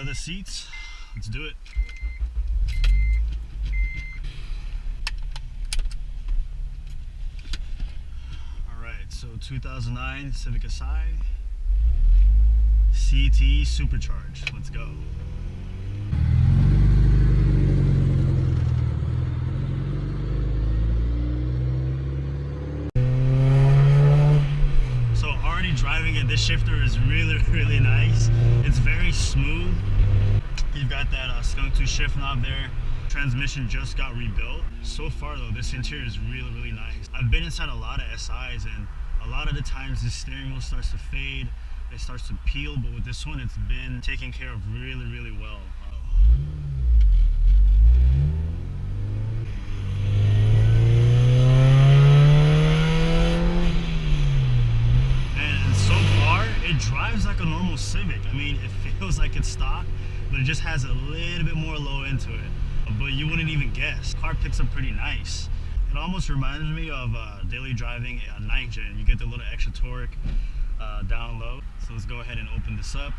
leather seats. Let's do it. Alright, so 2009 Civic SI CT Supercharged. Let's go. So already driving it, this shifter is really nice. It's very smooth. You've got that skunk tooth shift knob there. Transmission just got rebuilt. So far though, this interior is really nice. I've been inside a lot of SIs, and a lot of the times the steering wheel starts to fade, it starts to peel, but with this one it's been taken care of really well. And so far it drives like a normal Civic. I mean, it feels like it's stock, but it just has a little bit more low into it. But you wouldn't even guess. The car picks up pretty nice. It almost reminds me of daily driving a 9th gen. You get the little extra torque down low. So let's go ahead and open this up.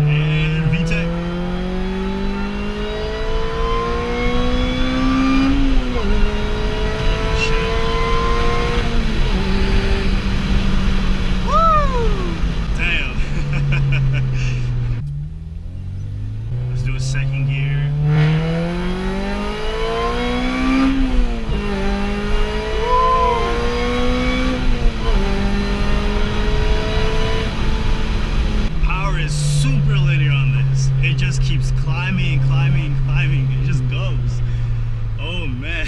And VTEC. Second gear. Power is super linear on this. It just keeps climbing. It just goes. Oh man.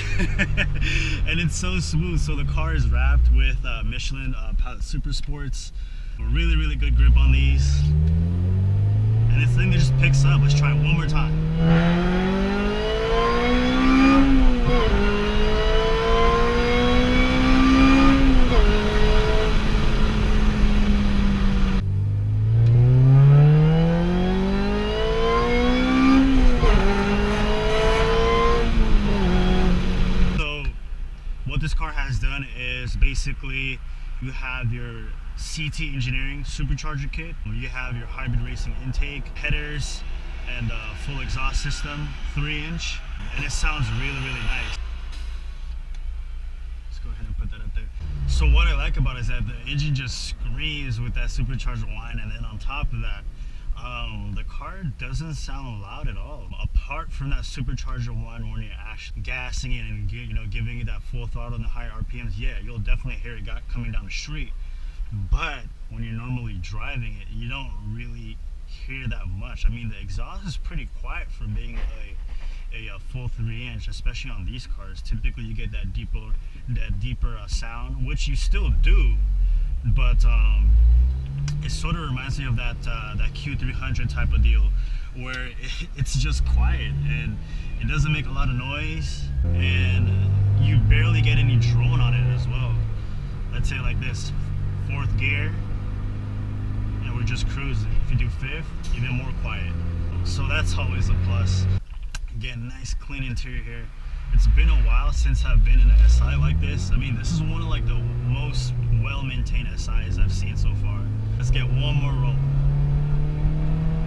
And it's so smooth. So the car is wrapped with Michelin Pilot Super Sports. Really good grip on these. And this thing that just picks up. Let's try it one more time. So what this car has done is basically you have your CT engineering supercharger kit. You have your hybrid racing intake, headers, and full exhaust system, 3-inch, and it sounds really nice. Let's go ahead and put that up there. So what I like about it is that the engine just screams with that supercharger whine, and then on top of that, the car doesn't sound loud at all. Apart from that supercharger whine when you're actually gassing it and giving it that full throttle and the higher RPMs, yeah, you'll definitely hear it coming down the street. But when you're normally driving it, you don't really hear that much. I mean, the exhaust is pretty quiet for being a full 3-inch, especially on these cars. Typically you get that deeper sound, which you still do, but it sort of reminds me of that Q300 type of deal, where it's just quiet and it doesn't make a lot of noise, and you barely get any drone on it as well. Let's say like this, 4th gear, and we're just cruising. If you do 5th, even more quiet. So that's always a plus. Again, nice clean interior here. It's been a while since I've been in an SI like this. I mean, this is one of like the most well-maintained SIs I've seen so far. Let's get one more roll.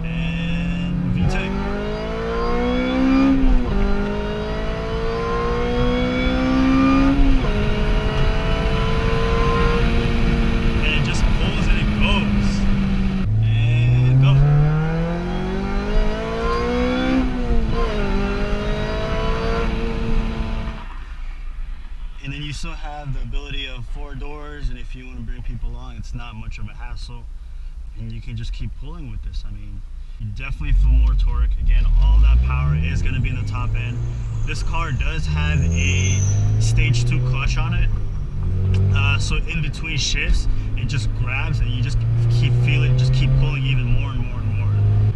And VTEC. Also have the ability of 4 doors, and if you want to bring people along, it's not much of a hassle, and you can just keep pulling with this. I mean, you definitely feel more torque. Again, all that power is going to be in the top end. This car does have a stage 2 clutch on it, so in between shifts it just grabs and you just keep pulling even more and more.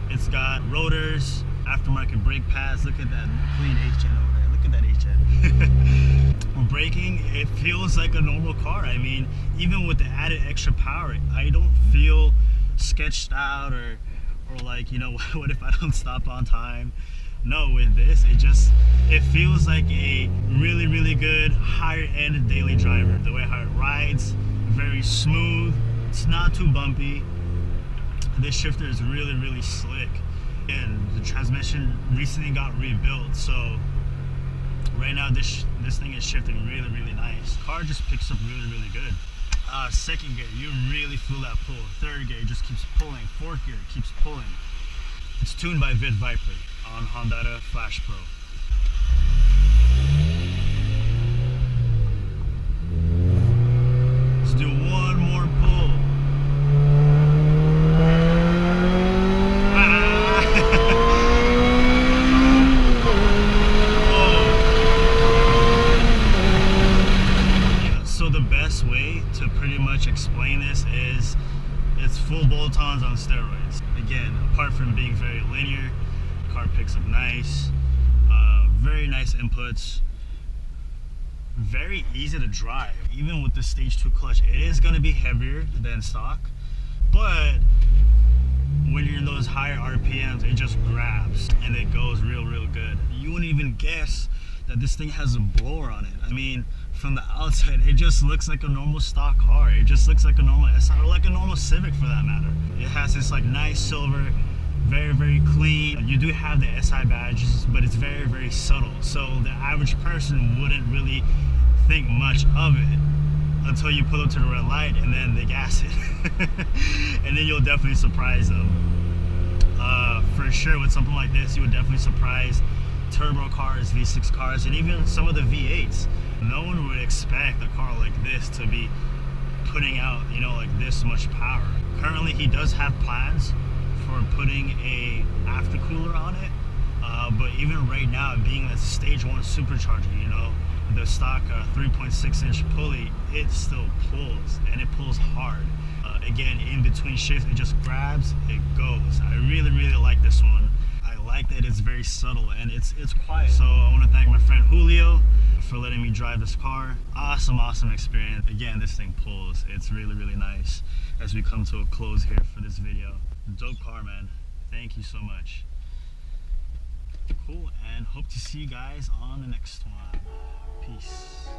It's got rotors, aftermarket brake pads. Look at that clean H-gen over there. Look at that H-gen. Braking, it feels like a normal car. I mean, even with the added extra power, I don't feel sketched out or like, what if I don't stop on time? No, with this, it feels like a really good higher end daily driver. The way how it rides, very smooth, It's not too bumpy. This shifter is really slick, and the transmission recently got rebuilt, so right now this thing is shifting really nice. Car just picks up really good. Second gear, you really feel that pull. Third gear just keeps pulling. Fourth gear keeps pulling. It's tuned by Vid Viper on Honda Flash Pro. Let's do one more pull. So the best way to pretty much explain this is it's full bolt-ons on steroids. Again, apart from being very linear, the car picks up nice, very nice inputs, very easy to drive. Even with the stage 2 clutch, it is going to be heavier than stock, but when you're in those higher RPMs, it just grabs and it goes real good. You wouldn't even guess that this thing has a blower on it. I mean, from the outside, it just looks like a normal stock car. It just looks like a normal SI, or like a normal Civic for that matter. It has this like nice silver, very clean. You do have the SI badges, but it's very subtle. So the average person wouldn't really think much of it until you pull up to the red light and then they gas it. And then you'll definitely surprise them. For sure, with something like this, you would definitely surprise turbo cars, V6 cars, and even some of the V8s. No one would expect a car like this to be putting out, you know, like this much power. Currently, he does have plans for putting a aftercooler on it, but even right now, being a stage 1 supercharger, you know, the stock 3.6-inch pulley, it still pulls, and it pulls hard. Again, in between shifts, it just grabs, it goes. I really like this one. I like that it's very subtle and it's quiet. So I want to thank my friend Julio for letting me drive this car. Awesome experience. Again, this thing pulls. It's really nice. As we come to a close here for this video. Dope car, man. Thank you so much. Cool, and hope to see you guys on the next one. Peace.